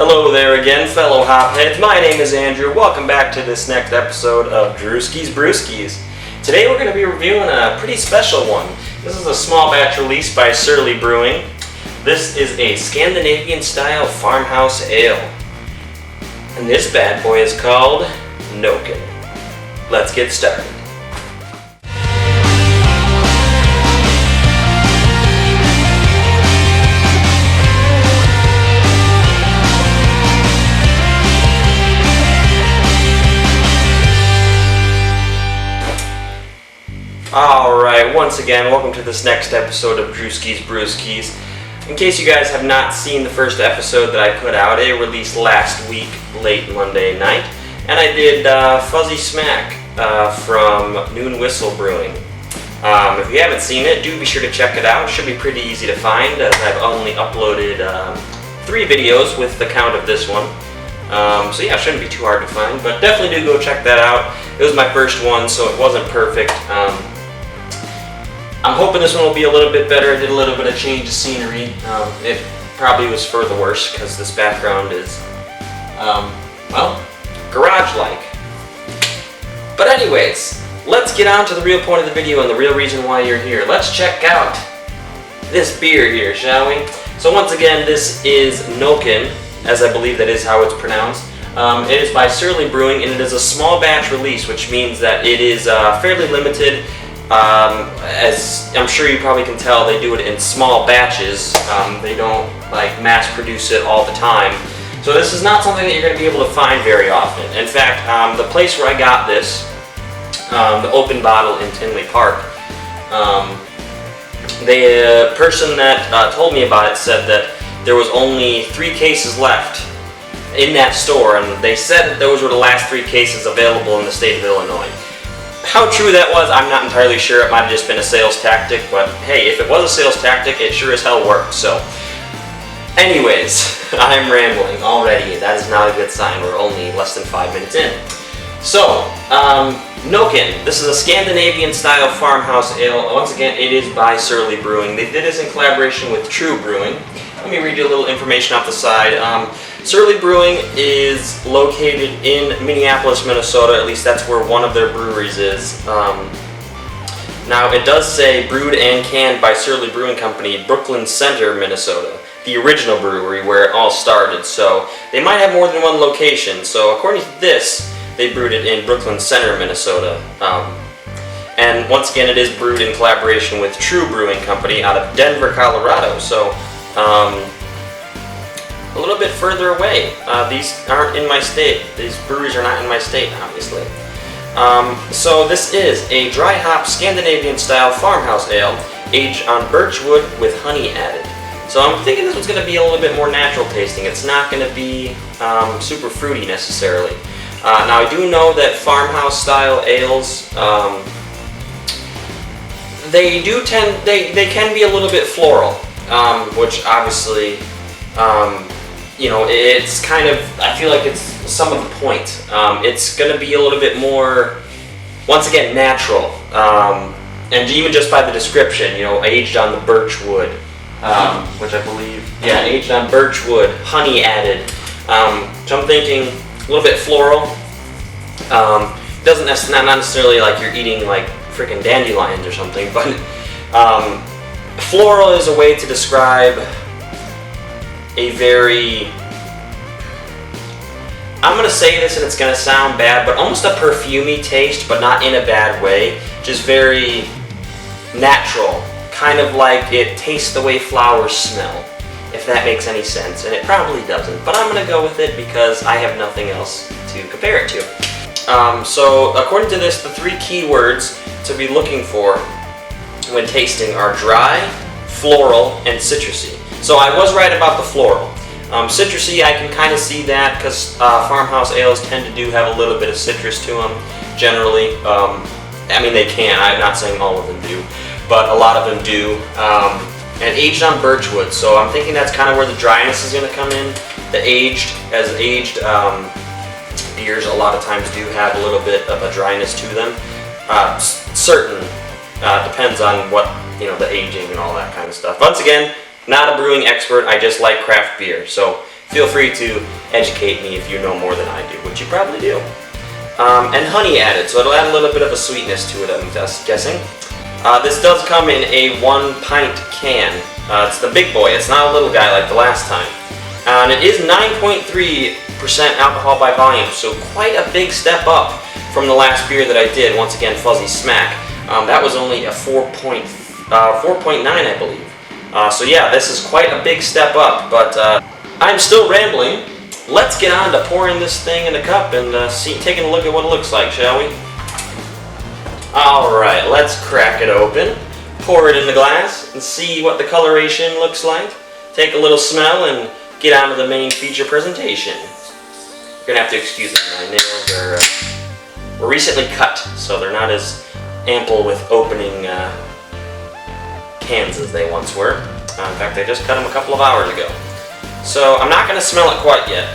Hello there again, fellow hopheads. My name is Andrew. Welcome back to this next episode of Drewski's Brewskis. Today we're going to be reviewing a pretty special one. This is a small batch release by Surly Brewing. This is a Scandinavian-Style Farmhouse Ale. And this bad boy is called Nokken. Let's get started. Alright, once again, welcome to this next episode of Drewski's Brewskis. In case you guys have not seen the first episode that I put out, it released last week, late Monday night, and I did Fuzzy Smack from Noon Whistle Brewing. If you haven't seen it, do be sure to check it out. It should be pretty easy to find, as I've only uploaded 3 videos with the count of this one. So yeah, it shouldn't be too hard to find, but definitely do go check that out. It was my first one, so it wasn't perfect. I'm hoping this one will be a little bit better. I did a little bit of change of scenery. It probably was for the worse because this background is, well, garage-like. But anyways, let's get on to the real point of the video and the real reason why you're here. Let's check out this beer here, shall we? So once again, this is Nokken, as I believe that is how it's pronounced. It is by Surly Brewing, and it is a small batch release, which means that it is fairly limited. As I'm sure you probably can tell, they do it in small batches. They don't like mass produce it all the time. So this is not something that you're going to be able to find very often. In fact, the place where I got this, the open bottle in Tinley Park, the person that told me about it said that there was only 3 cases left in that store, and they said that those were the last 3 cases available in the state of Illinois. How true that was, I'm not entirely sure. It might have just been a sales tactic, but hey, if it was a sales tactic, it sure as hell worked. So, anyways, I'm rambling already. That is not a good sign. We're only less than 5 minutes in. So, Nokken. This is a Scandinavian-style farmhouse ale. Once again, it is by Surly Brewing. They did this in collaboration with Trve Brewing. Let me read you a little information off the side. Surly Brewing is located in Minneapolis, Minnesota. At least that's where one of their breweries is. Now, it does say brewed and canned by Surly Brewing Company, Brooklyn Center, Minnesota. The original brewery where it all started. So they might have more than one location. So according to this, they brewed it in Brooklyn Center, Minnesota. And once again, it is brewed in collaboration with Trve Brewing Company out of Denver, Colorado. So a little bit further away. These aren't in my state. These breweries are not in my state, obviously. So this is a dry hop Scandinavian-style farmhouse ale aged on birchwood with honey added. So I'm thinking this one's going to be a little bit more natural tasting. It's not going to be super fruity necessarily. Now I do know that farmhouse-style ales, they can be a little bit floral, which obviously, you know, it's kind of, I feel like it's some of the point. It's going to be a little bit more, once again, natural. And even just by the description, you know, aged on the birchwood, which I believe, yeah, aged on birchwood, honey added. So I'm thinking a little bit floral. Not necessarily like you're eating like freaking dandelions or something, but floral is a way to describe a very, I'm going to say this and it's going to sound bad, but almost a perfumey taste, but not in a bad way. Just very natural, kind of like it tastes the way flowers smell, if that makes any sense, and it probably doesn't, but I'm going to go with it because I have nothing else to compare it to. So according to this, the 3 key words to be looking for when tasting are dry, floral, and citrusy. So I was right about the floral. Citrusy, I can kind of see that because farmhouse ales tend to do have a little bit of citrus to them, generally. I mean, they can. I'm not saying all of them do, but a lot of them do. And aged on birchwood, so I'm thinking that's kind of where the dryness is going to come in. The aged beers a lot of times do have a little bit of a dryness to them. Depends on what, you know, the aging and all that kind of stuff. Once again, not a brewing expert, I just like craft beer. So feel free to educate me if you know more than I do, which you probably do. And honey added, so it'll add a little bit of a sweetness to it, I'm just guessing. This does come in a 1 pint can. It's the big boy, it's not a little guy like the last time. And it is 9.3% alcohol by volume, so quite a big step up from the last beer that I did, once again, Fuzzy Smack. That was only a 4.9, I believe. So yeah, this is quite a big step up, but I'm still rambling. Let's get on to pouring this thing in a cup and taking a look at what it looks like, shall we? Alright, let's crack it open, pour it in the glass, and see what the coloration looks like. Take a little smell and get on to the main feature presentation. You're gonna have to excuse me, my nails were recently cut, so they're not as ample with opening cans as they once were. In fact, I just cut them a couple of hours ago. So I'm not going to smell it quite yet.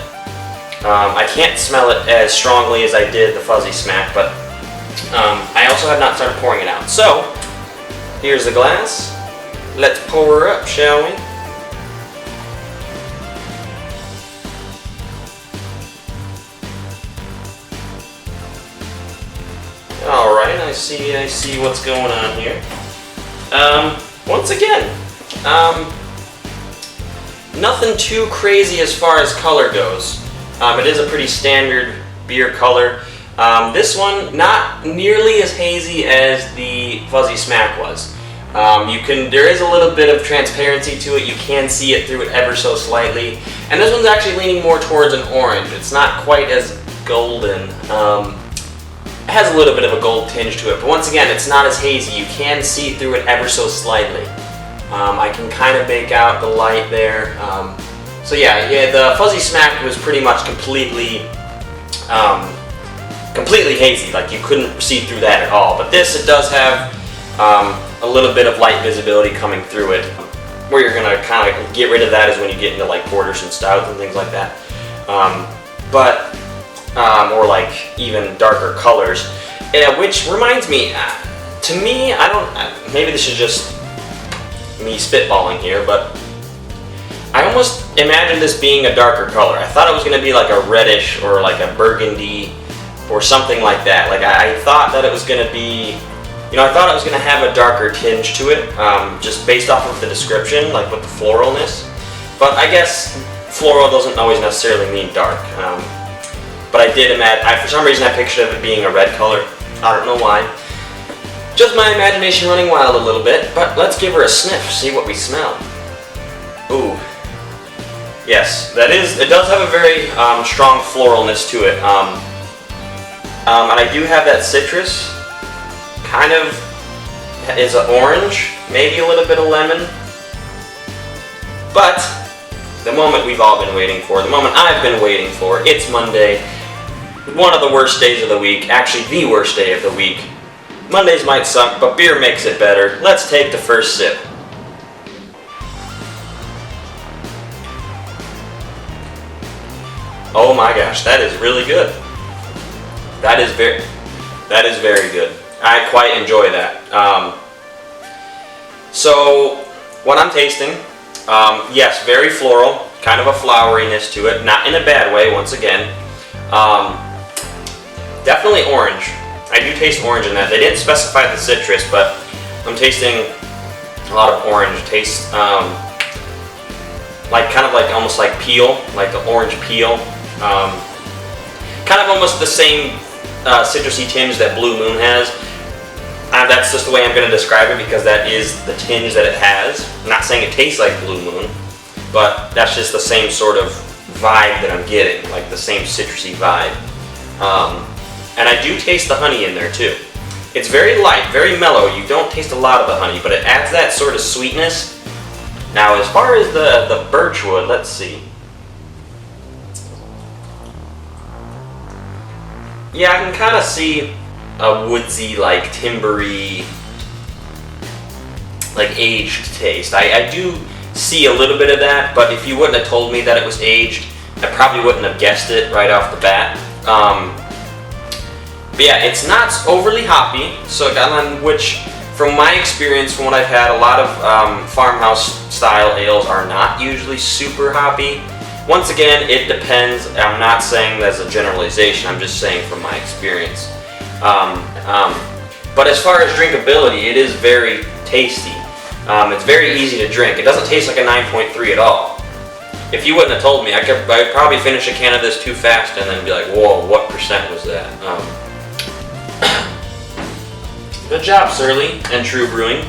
I can't smell it as strongly as I did the Fuzzy Smack, but I also have not started pouring it out. So here's the glass. Let's pour her up, shall we? Alright, I see what's going on here. Once again, nothing too crazy as far as color goes. It is a pretty standard beer color. This one, not nearly as hazy as the Fuzzy Smack was. There is a little bit of transparency to it. You can see it through it ever so slightly. And this one's actually leaning more towards an orange. It's not quite as golden. It has a little bit of a gold tinge to it, but once again, it's not as hazy. You can see through it ever so slightly. I can kind of make out the light there. So yeah, the Fuzzy Smack was pretty much completely hazy. Like you couldn't see through that at all. But this, it does have a little bit of light visibility coming through it. Where you're gonna kind of get rid of that is when you get into like porters and stouts and things like that. Or like even darker colors, which reminds me, to me, maybe this is just me spitballing here, but I almost imagined this being a darker color. I thought it was going to be like a reddish or like a burgundy or something like that. Like I thought that it was going to be, I thought it was going to have a darker tinge to it, just based off of the description, like with the floralness. But I guess floral doesn't always necessarily mean dark. But I did imagine, for some reason I pictured it being a red color. I don't know why. Just my imagination running wild a little bit, but let's give her a sniff, see what we smell. Ooh. Yes, it does have a very strong floralness to it. And I do have that citrus, kind of is an orange, maybe a little bit of lemon. But the moment we've all been waiting for, the moment I've been waiting for, it's Monday. One of the worst days of the week, actually the worst day of the week. Mondays might suck, but beer makes it better. Let's take the first sip. Oh my gosh, that is really good. That is very good. I quite enjoy that. So what I'm tasting, yes, very floral, kind of a floweriness to it, not in a bad way, once again. Definitely orange. I do taste orange in that. They didn't specify the citrus, but I'm tasting a lot of orange. Tastes almost like peel, like an orange peel. Kind of almost the same citrusy tinge that Blue Moon has. That's just the way I'm going to describe it because that is the tinge that it has. I'm not saying it tastes like Blue Moon, but that's just the same sort of vibe that I'm getting, like the same citrusy vibe. And I do taste the honey in there too. It's very light, very mellow. You don't taste a lot of the honey, but it adds that sort of sweetness. Now, as far as the Birchwood, let's see. Yeah, I can kind of see a woodsy, like timbery, like aged taste. I do see a little bit of that, but if you wouldn't have told me that it was aged, I probably wouldn't have guessed it right off the bat. But yeah, it's not overly hoppy, so which, from my experience, from what I've had, a lot of farmhouse style ales are not usually super hoppy. Once again, it depends. I'm not saying that's a generalization, I'm just saying from my experience. But as far as drinkability, it is very tasty. It's very easy to drink. It doesn't taste like a 9.3 at all. If you wouldn't have told me, I'd probably finish a can of this too fast and then be like, whoa, what percent was that? Good job, Surly and Trve Brewing.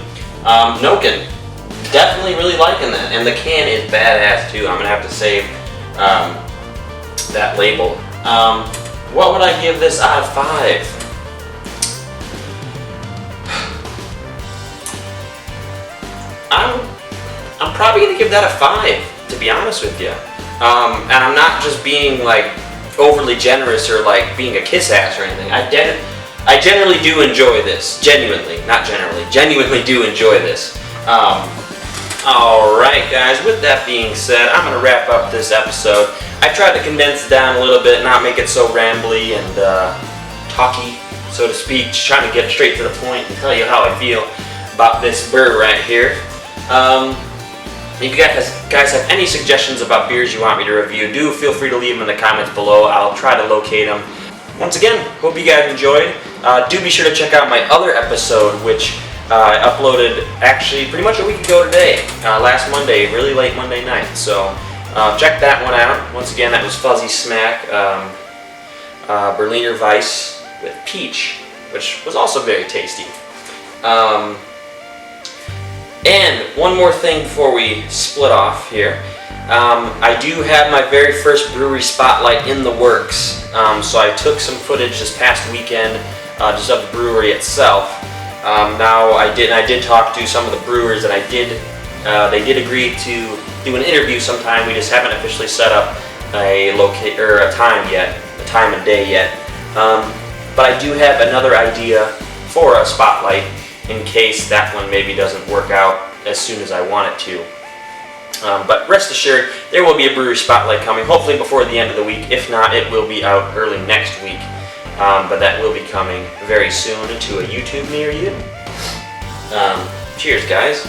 Nokken, definitely really liking that. And the can is badass too. I'm gonna have to save that label. What would I give this out of 5? I'm probably gonna give that a 5, to be honest with you. And I'm not just being like overly generous or like being a kiss ass or anything. I generally do enjoy this. Genuinely, not generally. Genuinely do enjoy this. Alright guys, with that being said, I'm gonna wrap up this episode. I tried to condense it down a little bit, not make it so rambly and talky, so to speak. Just trying to get straight to the point and tell you how I feel about this brew right here. If you guys have any suggestions about beers you want me to review, do feel free to leave them in the comments below. I'll try to locate them. Once again, hope you guys enjoyed. Do be sure to check out my other episode, which I uploaded actually pretty much a week ago today, last Monday, really late Monday night. So check that one out. Once again, that was Fuzzy Smack, Berliner Weiss with peach, which was also very tasty. And one more thing before we split off here. I do have my very first brewery spotlight in the works. So I took some footage this past weekend just of the brewery itself. Now I did talk to some of the brewers, and they did agree to do an interview sometime. We just haven't officially set up a time and day yet. But I do have another idea for a spotlight in case that one maybe doesn't work out as soon as I want it to. But rest assured, there will be a brewery spotlight coming, hopefully before the end of the week. If not, it will be out early next week. But that will be coming very soon to a YouTube near you. Cheers, guys.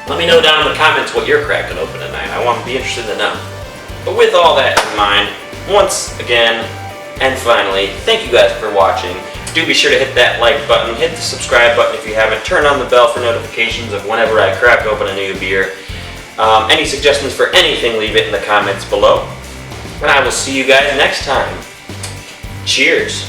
Let me know down in the comments what you're cracking open tonight. I want to be interested to know. But with all that in mind, once again, and finally, thank you guys for watching. Do be sure to hit that like button, hit the subscribe button if you haven't, turn on the bell for notifications of whenever I crack open a new beer. Any suggestions for anything, leave it in the comments below. And I will see you guys next time. Cheers.